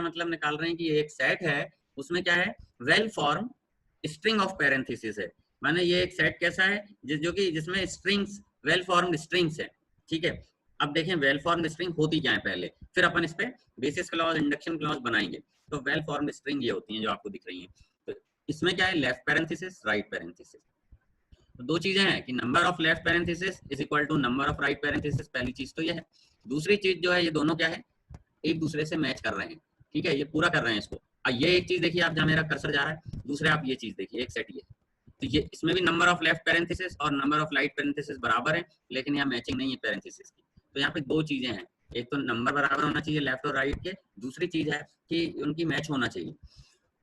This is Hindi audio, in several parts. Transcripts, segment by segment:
मतलब निकाल रहे हैं कि ये एक सेट है, उसमें क्या है, well form string of parenthesis है। माने ये एक सेट कैसा है, जो कि जिसमें स्ट्रिंग्स, वेल फॉर्म्ड स्ट्रिंग्स है। ठीक है, अब देखें वेल फॉर्म्ड स्ट्रिंग होती क्या है पहले, फिर अपन इस पे बेसिस क्लॉज, इंडक्शन क्लॉज बनाएंगे। तो वेल फॉर्म्ड स्ट्रिंग ये होती हैं जो आपको दिख रही हैं। तो इसमें क्या है, लेफ्ट पैरेंथेसिस, राइट पैरेंथेसिस। तो दो चीजें हैं कि number of left parenthesis is equal to number of right parenthesis, पहली चीज तो ये है। दूसरी चीज जो है, ये दोनों क्या है, एक दूसरे से मैच कर रहे हैं। ठीक है, ये पूरा कर रहे हैं इसको। ये एक चीज देखिए आप, जहाँ मेरा कर्सर जा रहा है, दूसरे आप ये चीज देखिए, एक सेट ये, तो ये इसमें भी नंबर ऑफ लेफ्ट पैरेंथेसिस और नंबर ऑफ राइट पैरेंथेसिस बराबर है, लेकिन यहाँ मैचिंग नहीं है पैरेंथेसिस की। तो यहाँ पे दो चीजें हैं, एक तो नंबर बराबर होना चाहिए लेफ्ट और राइट के, दूसरी चीज है कि उनकी मैच होना चाहिए।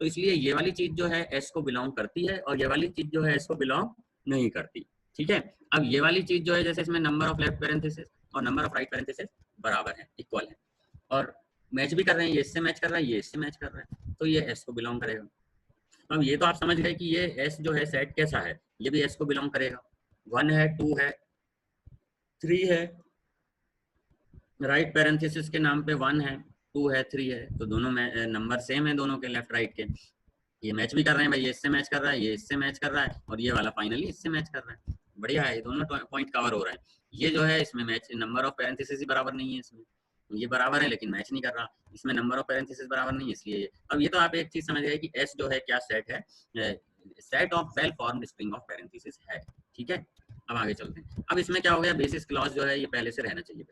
तो इसलिए ये वाली चीज जो है एस को बिलोंग करती है, और ये वाली चीज जो है एस को बिलोंग नहीं करती। ठीक है, अब ये वाली चीज जो है, जैसे इसमें नंबर ऑफ लेफ्ट पैरेंथेसिस और नंबर ऑफ राइट पैरेंथेसिस बराबर है, इक्वल है, और मैच भी कर रहे हैं, ये इससे मैच कर रहा है, ये इससे मैच कर रहा है, तो ये एस को बिलोंग करेगा। अब ये तो आप समझ गए कि ये एस जो है सेट कैसा है, ये भी एस को बिलोंग करेगा। 1 है, 2 है, 3 है, राइट पैरेंथेसिस के नाम पे 1 है, 2 है, 3 है, तो दोनों में नंबर सेम है दोनों के, लेफ्ट राइट के। ये मैच भी कर रहे हैं भाई, ये इससे मैच कर रहा है, ये इससे मैच कर रहा है, और ये वाला फाइनली इससे मैच कर रहा है। बढ़िया है, ये दोनों पॉइंट कवर हो रहा है। ये जो है इसमें मैच, नंबर ऑफ पैरेंथेसिस ही बराबर नहीं है इसमें, ये बराबर है लेकिन मैच नहीं कर रहा, इसमें नंबर ऑफ पैरेंथेसिस बराबर नहीं है, इसलिए अब ये तो आप एक चीज समझ गए कि एस जो है क्या सेट है, set of well formed string of parenthesis है। ठीक है, अब आगे चलते हैं। अब इसमें क्या हो गया, बेसिस क्लॉज जो है ये पहले से रहना चाहिए।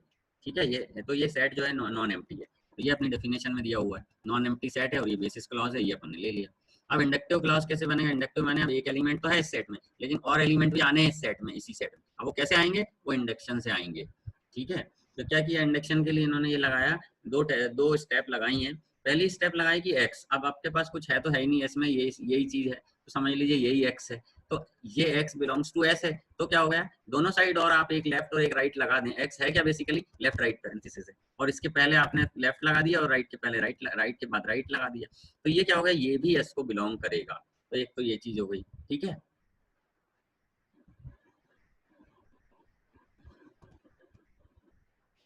ठीक है, ये तो ये सेट जो है नॉन एम्प्टी है, तो ये अपनी डेफिनेशन में दिया हुआ है, नॉन एम्प्टी सेट है, और ये बेसिस क्लॉज है, ये अपन ने ले लिया। अब इंडक्टिव क्लॉज कैसे बनेगा, इंडक्टिव मैंने अब एक एलिमेंट तो है इस सेट में, लेकिन और एलिमेंट भी आने हैं इस सेट में, इसी सेट में। अब वो कैसे आएंगे, वो इंडक्शन से आएंगे। ठीक है, तो क्या किया इंडक्शन के लिए इन्होंने ये लगाया, दो स्टेप लगाई हैं। पहली स्टेप लगाई कि एक्स, अब आपके पास कुछ है तो है ही नहीं इसमें, यही चीज है, तो समझ लीजिए यही एक्स है, तो ये x बिलोंग्स टू s है। तो क्या हो गया, दोनों साइड और आप एक लेफ्ट और एक राइट लगा दें, x है क्या बेसिकली, लेफ्ट राइट पैरेंथेसिस है, और इसके पहले आपने लेफ्ट लगा दिया और राइट के पहले राइट, राइट के बाद राइट लगा दिया, तो ये क्या हो गया, ये भी s को बिलोंग करेगा। तो एक तो ये चीज हो गई। ठीक है,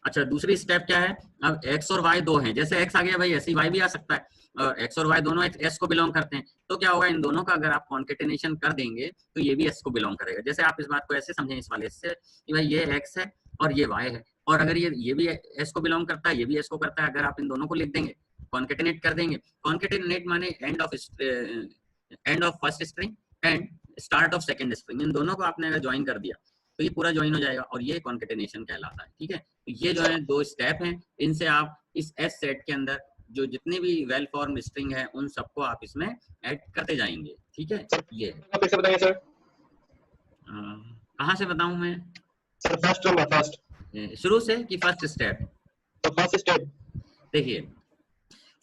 अच्छा दूसरी स्टेप क्या है, अब x और y दो हैं, जैसे x आ गया भाई ऐसे ही y भी आ सकता है, और x और y दोनों s को बिलोंग करते हैं, तो क्या होगा, इन दोनों का अगर आप कॉन्केटेनेशन कर देंगे तो ये भी s को बिलोंग करेगा। जैसे आप इस बात को ऐसे समझें इस वाले से कि भाई ये x है और ये y है, और अगर ये भी s को बिलोंग करता है, ये भी s को करता है, अगर आप इन दोनों को लिख देंगे, कॉन्केटेनेट कर देंगे, कॉन्केटेनेट माने end of first string and start of second string, इन दोनों को आपने अगर ज्वाइन कर दिया तो ये पूरा ज्वाइन हो जाएगा, और ये कॉन्केटेनेशन कहलाता है। ठीक है, तो ये जो है दो स्टेप हैं, इनसे आप इस एस सेट के अंदर जो जितने भी वेल फॉर्म स्ट्रिंग है उन सबको आप इसमें ऐड करते जाएंगे। ठीक है, ये फिर से बताइए सर। कहाँ से बताऊं मैं, सर फर्स्ट नंबर, फर्स्ट शुरू से कि फर्स्ट स्टेप। तो फर्स्ट स्टेप देखिए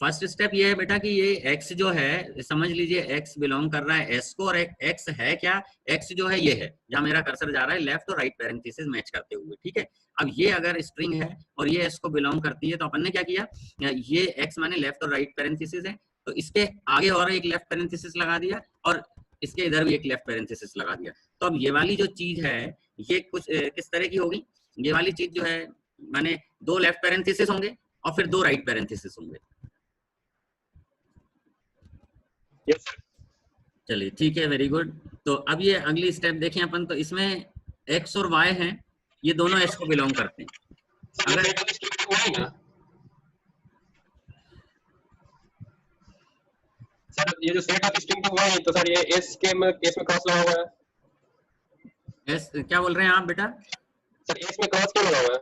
फर्स्ट स्टेप ये है बेटा कि ये x जो है, समझ लीजिए x बिलोंग कर रहा है s को, और x है क्या, x जो है ये है, जहां मेरा कर्सर जा रहा है लेफ्ट और राइट पैरेंथेसिस मैच करते हुए। ठीक है, अब ये अगर स्ट्रिंग है और ये s को बिलोंग करती है, तो अपन ने क्या किया, ये x माने लेफ्ट और राइट पैरेंथेसिस है, तो इसके आगे और एक लेफ्ट पैरेंथेसिस लगा दिया, और इसके इधर भी एक लेफ्ट पैरेंथेसिस लगा दिया। तो अब ये वाली जो चीज है ये कुछ किस तरह की होगी, ये वाली चीज जो है माने दो लेफ्ट पैरेंथेसिस होंगे और फिर दो राइट पैरेंथेसिस होंगे। यस चलिए ठीक है, वेरी गुड। तो अब ये अगली स्टेप देखें अपन, तो इसमें x और y हैं, ये दोनों s को बिलोंग करते हैं। अगर सर ये जो सेट ऑफ स्ट्रिंग हुआ है, तो सर ये एस के में केस में क्रॉस लगा हुआ है। s क्या बोल रहे हैं आप बेटा, सर एस में क्रॉस क्यों लगा हुआ है?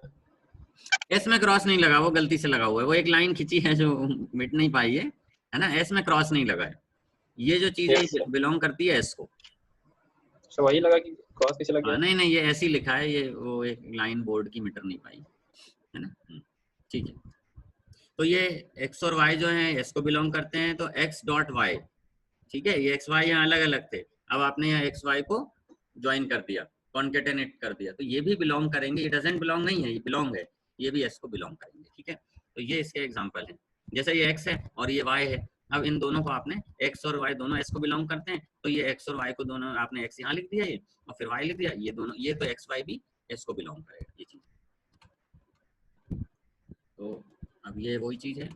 s में क्रॉस नहीं लगा, वो गलती से लगा हुआ है, वो एक लाइन खींची है जो मिट नहीं पाई है ना, s में क्रॉस नहीं लगा है, ये जो चीज है बिलोंग करती है s को। तो वही लगा कि क्रॉस कैसे लग गया? नहीं नहीं, ये ऐसे ही लिखा है, ये वो एक लाइन बोर्ड की मिट नहीं पाई है ना। ठीक है, तो ये x और y जो है s को बिलोंग करते हैं, तो x डॉट y, ठीक है, ये एक्स वाई यहाँ अलग अलग थे, अब आपने यहाँ एक्स वाई को ज्वाइन कर दिया, कॉन्केटेनेट कर दिया, तो ये भी बिलोंग करेंगे, ये डजंट बिलोंग नहीं है, ये बिलोंग है, ये भी एस को बिलोंग करेंगे। ठीक है, तो ये इसके एग्जांपल है, जैसे ये एक्स है और ये वाई है, अब इन दोनों को आपने एक्स और वाई दोनों एस को बिलोंग करते हैं, तो ये एक्स और वाई को दोनों आपने एक्स यहाँ लिख दिया ये, और फिर वाई लिख दिया, ये दोनों, ये तो एक्स वाई भी एस को बिलोंग करेगा, ये चीज। तो अब ये वही चीज है,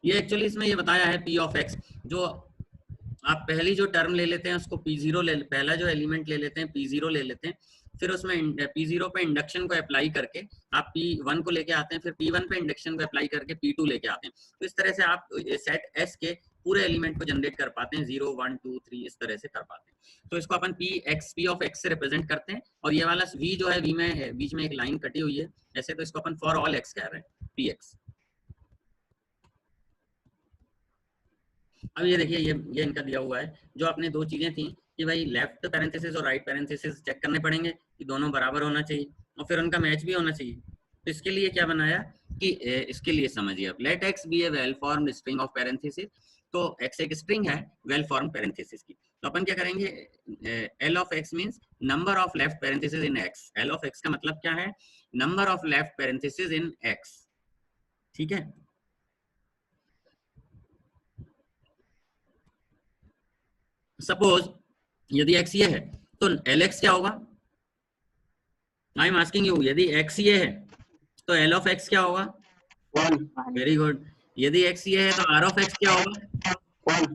ये एक्चुअली इसमें ये बताया है पी ऑफ एक्स, जो आप पहली जो टर्म ले लेते हैं उसको P0 ले, पहला जो एलिमेंट ले लेते हैं P0 ले लेते हैं, फिर उसमें P0 पे इंडक्शन को अप्लाई करके आप P1 को लेके आते हैं, फिर P1 पे इंडक्शन को अप्लाई करके P2 लेके आते हैं। तो इस तरह से आप सेट S के पूरे एलिमेंट को जनरेट कर पाते हैं, 0 1 2 3 इस तरह से कर पाते हैं। तो इसको अपन P ऑफ एक्स से रिप्रेजेंट करते हैं, और ये वाला V जो है V में बीच में एक लाइन कटी हुई है ऐसे, तो इसको अपन फॉर ऑल एक्स कह रहे हैं Px। अब ये देखिए ये इनका दिया हुआ है, जो आपने दो चीजें थी कि भाई लेफ्ट पैरेंथेसिस और राइट पैरेंथेसिस चेक करने पड़ेंगे कि दोनों बराबर होना चाहिए और फिर उनका मैच भी होना चाहिए। तो इसके लिए क्या बनाया कि इसके लिए समझिए अब, let X be a well formed string of parenthesis. तो एक्स एक स्ट्रिंग है वेल फॉर्म पैरेंथेसिस की, तो अपन क्या करेंगे, L of X means number of left parenthesis in X. L of X का मतलब क्या है, number of left parenthesis in X, ठीक है। सपोज यदि x ये है तो lx क्या होगा, आई एम आस्किंग यू, यदि x ये है तो l ऑफ x क्या होगा, 1। Very good. यदि x ये है तो r ऑफ x क्या होगा, 1।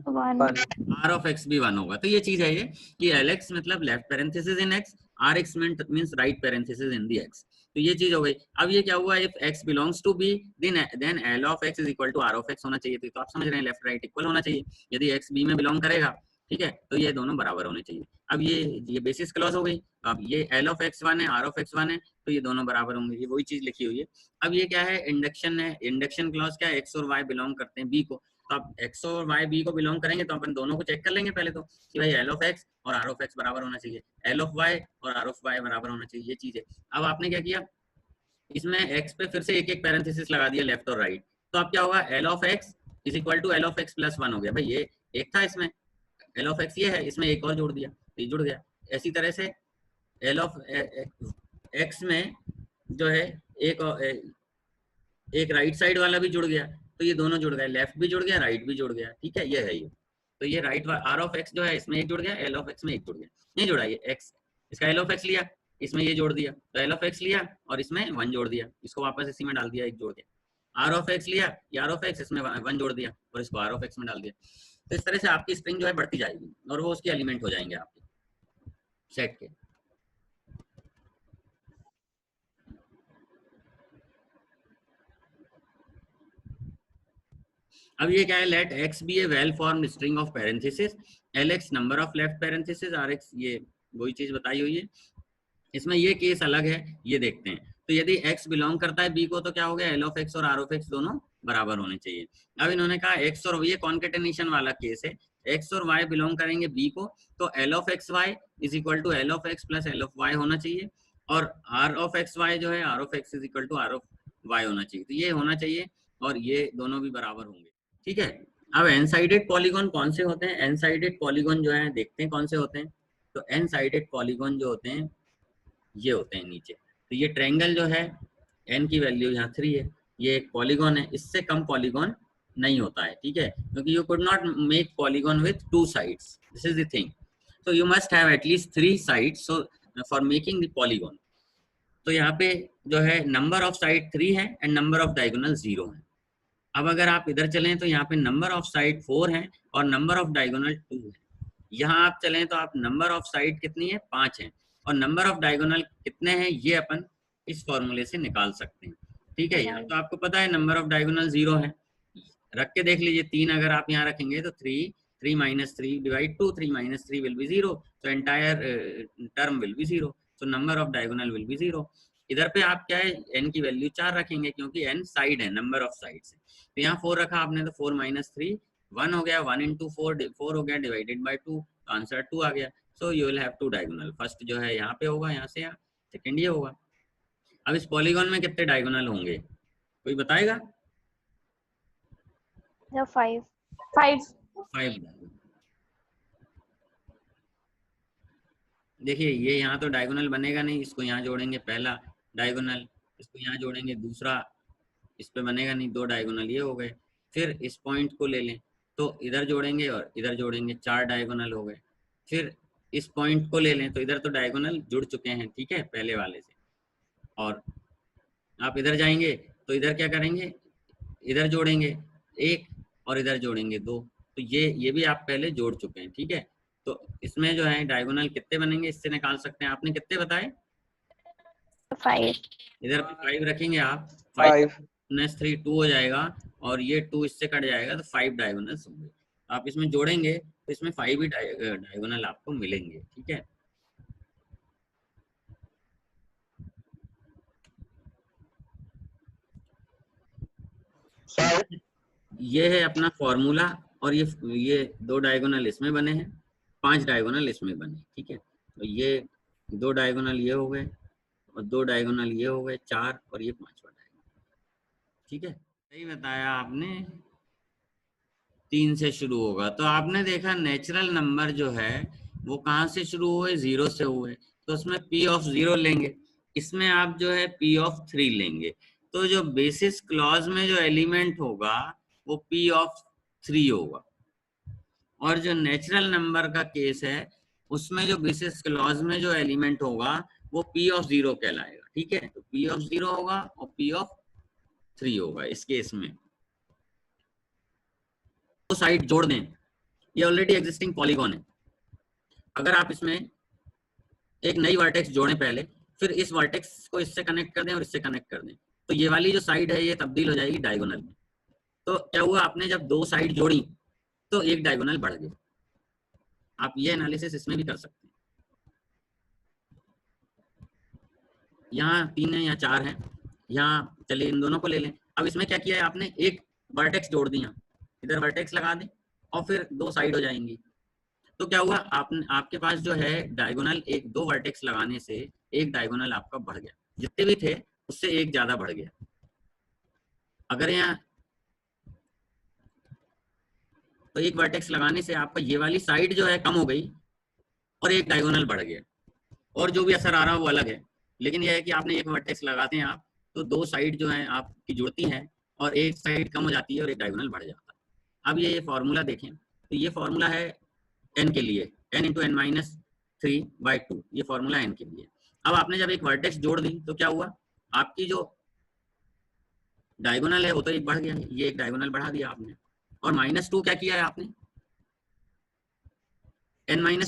r ऑफ x भी 1 होगा। तो ये चीज है ये कि lx मतलब left parenthesis in x, rx means right parenthesis in the x। तो ये चीज हो गई। अब ये क्या हुआ, if x belongs to b then l of x is equal to r of x होना चाहिए। तो आप समझ रहे हैं लेफ्ट राइट इक्वल होना चाहिए। यदि x b में बिलोंग करेगा, ठीक है, तो ये दोनों बराबर होने चाहिए। अब ये बेसिस क्लॉज हो गई। अब ये l ऑफ x 1 है, r ऑफ x 1 है, तो ये दोनों बराबर होंगे। ये वही चीज लिखी हुई है। अब ये क्या है, इंडक्शन है। इंडक्शन क्लॉज क्या है, x और y बिलोंग करते हैं b को। तो आप x और y b को बिलोंग करेंगे तो अपन दोनों को चेक कर लेंगे पहले तो कि भाई l ऑफ x और r ऑफ x बराबर होना चाहिए, l ऑफ y और r ऑफ y बराबर होना चाहिए, ये चीज है। अब आपने क्या किया, इसमें x पे फिर से एक एक पैरेंथेसिस लगा दिया लेफ्ट और राइट। तो अब क्या होगा, l of x is equal to l of x plus 1 हो गया। भाई ये एक था, इसमें l ऑफ x ये है, इसमें एक और जोड़ दिया, ये जुड़ गया। इसी तरह से l ऑफ x में जो है एक राइट साइड वाला भी जुड़ गया, तो ये दोनों जुड़ गए, लेफ्ट भी जुड़ गया राइट भी जुड़ गया, ठीक है, ये है ये। तो ये राइट r ऑफ x जो है इसमें एक जुड़ गया, l ऑफ x में एक जुड़ गया, नहीं जुड़ा ये x, इसका l ऑफ x लिया, इसमें ये जोड़ दिया, तो l ऑफ x लिया और इसमें 1 जोड़ दिया, इसको वापस इसी में डाल दिया, एक जोड़ दिया। r ऑफ x लिया, r ऑफ x इसमें 1 जोड़ दिया और इसको r ऑफ x में डाल दिया। तो इस तरह से आपकी स्ट्रिंग जो है बढ़ती जाएगी और वो उसके एलिमेंट हो जाएंगे आपके सेट के। अब ये क्या है, let x be a well formed string of parenthesis, lx number of left parenthesis, rx ये वही चीज बताई हुई है। इसमें ये केस अलग है, ये देखते हैं। तो यदि x बिलोंग करता है b को तो क्या हो गया, l ऑफ x और r ऑफ x दोनों बराबर होने चाहिए। अब इन्होंने कहा x और ये कॉन्केटेनेशन वाला केस है, x और y बिलोंग करेंगे b को, तो l of X Y is equal to l of x plus l of y होना चाहिए, और r ऑफ एक्स वाई जो है r of x is equal to r of y होना चाहिए। तो ये होना चाहिए और ये दोनों भी बराबर होंगे, ठीक है। अब एन साइडेड पॉलीगॉन कौन से होते हैं, एन साइडेड पॉलीगॉन जो है देखते हैं कौन से होते हैं। तो एन साइडेड पॉलीगॉन जो होते हैं ये होते हैं नीचे। तो ये ट्रायंगल जो है n की वैल्यू यहाँ 3 है, ये एक पॉलीगॉन है, इससे कम पॉलीगॉन नहीं होता है, ठीक है, क्योंकि you could not make polygon with 2 sides, this is the thing. so you must have at least 3 sides so for making the polygon। तो यहाँ पे जो है नंबर ऑफ साइड 3 है एंड नंबर ऑफ डायगोनल 0 है। अब अगर आप इधर चलें तो यहाँ पे नंबर ऑफ साइड 4 है और नंबर ऑफ डायगोनल 2 है। यहाँ आप चलें तो आप नंबर ऑफ साइड कितनी है, 5 है, और नंबर ऑफ डायगोनल कितने हैं ये अपन इस फॉर्मूले से निकाल सकते हैं, ठीक है। यहाँ तो आपको पता है नंबर ऑफ डायगोनल 0 है, रख के देख लीजिए, 3 अगर आप यहाँ रखेंगे तो 3 minus 3 divide 2, 3 minus 3 will be 0, तो एंटायर टर्म विल बी 0, तो number of diagonal will be 0। इधर पे आप क्या है, n की वैल्यू 4 रखेंगे क्योंकि n साइड है, नंबर ऑफ साइड है। तो यहाँ 4 रखा आपने तो 4 माइनस 3 1 हो गया, 1 इंटू 4 हो गया डिवाइडेड बाई 2, तो आंसर 2 आ गया। So you will have 2 diagonal, first जो है यहाँ पे होगा, यहाँ से यहाँ, सेकंड ये होगा। अब इस पॉलीगॉन में कितने डायगोनल होंगे, कोई बताएगा? 5 देखिए ये यहाँ तो डायगोनल बनेगा नहीं, इसको यहाँ जोड़ेंगे पहला डायगोनल, इसको यहाँ जोड़ेंगे दूसरा, इस पे बनेगा नहीं, 2 डायगोनल ये हो गए। फिर इस पॉइंट को ले लें तो इधर जोड़ेंगे और इधर जोड़ेंगे, 4 डायगोनल हो गए। फिर इस पॉइंट को ले लें तो इधर तो डायगोनल जुड़ चुके हैं, ठीक है, पहले वाले से। और आप इधर जाएंगे तो इधर क्या करेंगे, इधर जोड़ेंगे एक और इधर जोड़ेंगे 2, तो ये भी आप पहले जोड़ चुके हैं, ठीक है। तो इसमें जो है डायगोनल कितने बनेंगे इससे निकाल सकते हैं, आपने कितने बताए? 5। इधर 5 रखेंगे आप, 5 -3 2 हो जाएगा, और ये 2 इससे कट जाएगा तो 5 डायगोनल्स होंगे। आप इसमें जोड़ेंगे तो इसमें 5 ही डायगोनल आपको मिलेंगे, ठीक है। सर ये है अपना फॉर्मूला, और ये 2 डायगोनल इसमें बने हैं, 5 डायगोनल इसमें बने, ठीक है। तो ये 2 डायगोनल ये हो गए, और 2 डायगोनल ये हो गए 4, और ये 5वां डायगोनल, ठीक है। सही बताया आपने, 3 से शुरू होगा। तो आपने देखा नेचुरल नंबर जो है वो कहाँ से शुरू हुए? 0 से हुए, तो उसमें P ऑफ 0 लेंगे, इसमें आप जो है P ऑफ 3 लेंगे। तो जो बेसिस क्लॉज में जो एलिमेंट होगा वो P ऑफ 3 होगा, और जो नेचुरल नंबर का केस है उसमें जो बेसिस क्लॉज में जो एलिमेंट होगा वो P ऑफ 0 कहलाएगा, ठीक है। तो P ऑफ 0 होगा और P ऑफ 3 होगा इस केस में। तो साइड जोड़ दें, ये ऑलरेडी एग्जिस्टिंग पॉलीगॉन है। अगर आप इसमें एक नई वर्टेक्स जोड़ें पहले, फिर इस वर्टेक्स को इससे कनेक्ट कर दें और इससे कनेक्ट कर दें, तो ये वाली जो साइड है ये तब्दील हो जाएगी डायगोनल में। तो क्या हुआ, आपने जब 2 साइड जोड़ी तो एक डायगोनल बढ़ गया। आप ये एनालिसिस इसमें भी कर सकते हैं। यहाँ 3 है, यहाँ 4 है, यहाँ चलिए इन दोनों को ले लें। अब इसमें क्या किया है आपने, एक वर्टेक्स जोड़ दिया, इधर वर्टेक्स लगा दें, और फिर 2 साइड हो जाएंगी। तो क्या हुआ, आपके पास जो है डायगोनल, 2 वर्टेक्स लगाने से एक डायगोनल आपका बढ़ गया, जितने भी थे उससे एक ज्यादा बढ़ गया। अगर यहाँ तो एक वर्टेक्स लगाने से आपका ये वाली साइड जो है कम हो गई और एक डायगोनल बढ़ गया, और जो भी असर आ रहा है वो अलग है। लेकिन यह है कि आपने एक वर्टेक्स लगाते हैं आप, तो 2 साइड जो है आपकी जुड़ती हैं और एक साइड कम हो जाती है और एक डायगोनल बढ़ जाता है। अब ये फॉर्मूला देखें, तो ये फॉर्मूला है n के लिए, n इंटू n माइनस 3/2, ये फॉर्मूला n के लिए। अब आपने जब एक वर्टेक्स जोड़ दी तो क्या हुआ, आपकी जो डायगोनल है वो तो एक बढ़ गया, ये एक डायगोनल बढ़ा दिया आपने, और -2 क्या किया है आपने, n-2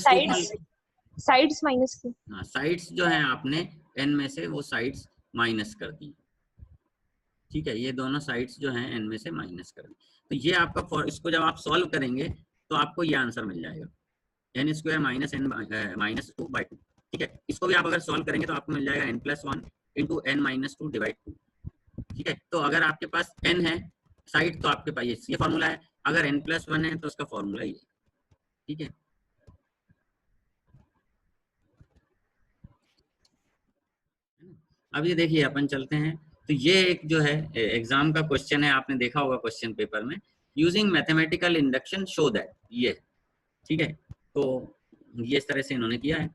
साइड्स माइनस की। हाँ, साइड्स जो है आपने n में से वो साइड्स माइनस कर दी, ठीक है। ये दोनों साइड्स जो हैं n में से माइनस कर दी। तो ये आपका इसको जब आप सॉल्व करेंगे तो आपको ये आंसर मिल जाएगा, n² माइनस n माइनस 2/2, ठीक है। इसको भी आप अगर सॉल्व करेंगे तो आपको मिल जाएगा n+1 इंटू n-2/2, ठीक है। तो अगर आपके पास n है साइड तो आपके पास ये फॉर्मूला है, अगर n+1 है तो उसका फॉर्मूला ये, ठीक है। अब ये देखिए अपन चलते हैं, तो ये एक जो है एग्जाम का क्वेश्चन है, आपने देखा होगा क्वेश्चन पेपर में, using mathematical induction show that, ये ठीक है। तो ये इस तरह से इन्होंने किया है।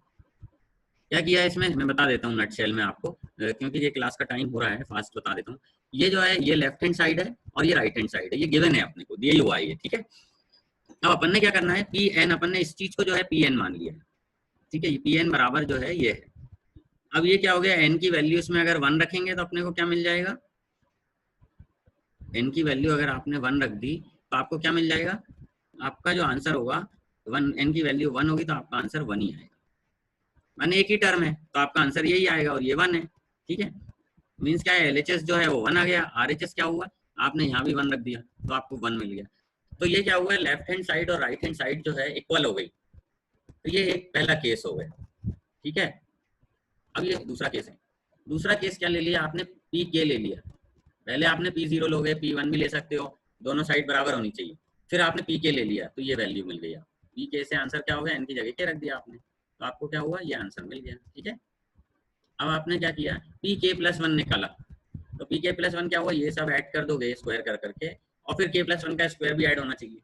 क्या किया है इसमें मैं बता देता हूँ नटशेल में आपको, क्योंकि ये क्लास का टाइम हो रहा है, फास्ट बता देता हूँ। ये जो है ये लेफ्ट हैंड साइड है और ये राइट हैंड साइड है, ये गिवन है अपने को, दिया ही हुआ है ये, ठीक है। अब अपन ने क्या करना है, Pn अपन ने इस चीज को जो है Pn मान लिया, ठीक है। Pn बराबर जो है ये है। अब ये क्या हो गया, n की वैल्यू इसमें अगर 1 रखेंगे तो अपने को क्या मिल जाएगा, n की वैल्यू अगर आपने 1 रख दी तो आपको क्या मिल जाएगा, आपका जो आंसर होगा 1, n की वैल्यू 1 होगी तो आपका आंसर 1 ही आएगा। मान एक ही टर्म है तो आपका आंसर यही आएगा, और ये 1 है, ठीक है। मीन्स क्या है, LHS जो है वो 1 आ गया, RHS क्या हुआ, आपने यहाँ भी 1 रख दिया तो आपको 1 मिल गया। तो ये क्या हुआ, लेफ्ट हैंड साइड और राइट हैंड साइड जो है इक्वल हो गई। तो ये एक पहला केस हो गया, ठीक है। अब ये दूसरा केस है। दूसरा केस क्या ले लिया आपने, PK ले लिया। पहले आपने P0 लोगे, P1 भी ले सकते हो, दोनों साइड बराबर होनी चाहिए। फिर आपने PK ले लिया तो ये वैल्यू मिल गई। PK से आंसर क्या हो गया, n की जगह के रख दिया आपने, तो आपको क्या हुआ, ये आंसर मिल गया, ठीक है। अब आपने क्या किया, PK+1 निकाला, तो PK+1 क्या हुआ, ये सब ऐड कर दोगे स्क्वायर कर करके, और फिर K+1 का स्क्वायर भी ऐड होना चाहिए।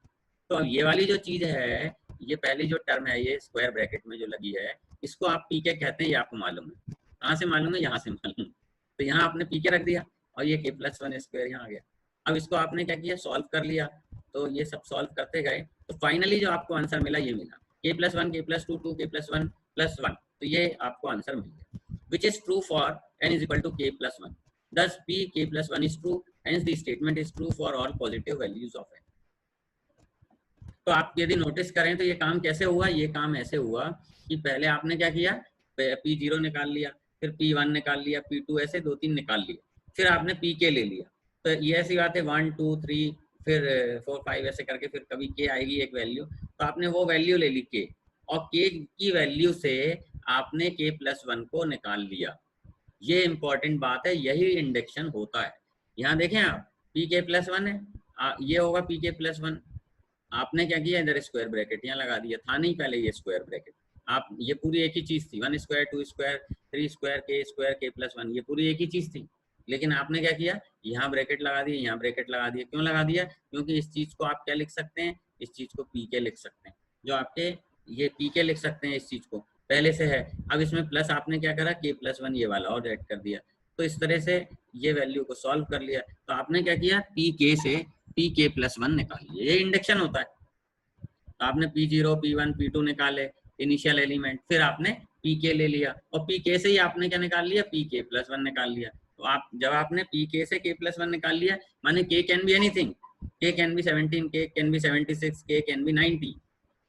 तो अब ये वाली जो चीज है, ये पहली जो टर्म है ये स्क्वायर ब्रैकेट में जो लगी है, इसको आप PK कहते हैं, ये आपको मालूम है। कहाँ से मालूम है, यहाँ से मालूम। तो यहाँ आपने PK रख दिया और ये K+1 स्क्वायर यहाँ आ गया। अब इसको आपने क्या किया, सॉल्व कर लिया। तो ये सब सॉल्व करते गए तो फाइनली जो आपको आंसर मिला ये मिला, K+1 K+2 2K+1 +1, तो ये आपको आंसर मिल गया, which is true for n is equal to K+1. Thus PK+1 is true hence the statement is true for all positive values of n। तो आप यदि नोटिस करें तो ये काम कैसे हुआ, ये काम ऐसे हुआ कि पहले आपने क्या किया, P0 निकाल लिया, फिर P1 निकाल लिया, P2 ऐसे 2-3 निकाल लिए, फिर आपने Pk ले लिया। तो ये ऐसी बात है 1 2 3 फिर 4 5 ऐसे करके फिर कभी k आएगी एक वैल्यू, तो आपने वो वैल्यू ले ली k, और k की वैल्यू से आपने k+1 को निकाल लिया। ये इंपॉर्टेंट बात है, यही इंडक्शन होता है। यहाँ देखें आप Pk+1 है, ये होगा Pk+1, आपने क्या किया, इधर स्क्वायर ब्रैकेट यहाँ लगा दिया, था नहीं पहले ये स्क्वायर ब्रैकेट, आप ये पूरी एक ही चीज थी, 1 स्क्वायर 2 स्क्वायर 3 स्क्वायर k+1, ये पूरी एक ही चीज थी, लेकिन आपने क्या किया, यहाँ ब्रैकेट लगा दिया, यहाँ ब्रैकेट लगा दिया। क्यों लगा दिया, क्योंकि इस चीज को आप क्या लिख सकते हैं, इस चीज को Pk लिख सकते हैं, जो आपके ये Pk लिख सकते हैं, इस चीज को पहले से है। अब इसमें प्लस आपने क्या करा, k+1 ये वाला और ऐड कर दिया, तो इस तरह से ये वैल्यू को सॉल्व कर लिया। तो आपने क्या किया, Pk से Pk+1 निकाल लिया, ये इंडक्शन होता है। तो आपने P0 P1 P2 निकाले इनिशियल एलिमेंट, फिर आपने Pk ले लिया, और Pk से ही आपने क्या निकाल लिया, Pk+1 निकाल लिया। तो आप जब आपने Pk से k+1 निकाल लिया, माने k can be anything, k can be 17, k can be 76, k can be 90।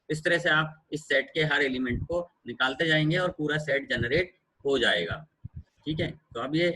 इस तरह से आप इस सेट के हर एलिमेंट को निकालते जाएंगे और पूरा सेट जनरेट हो जाएगा। ठीक है, तो अब ये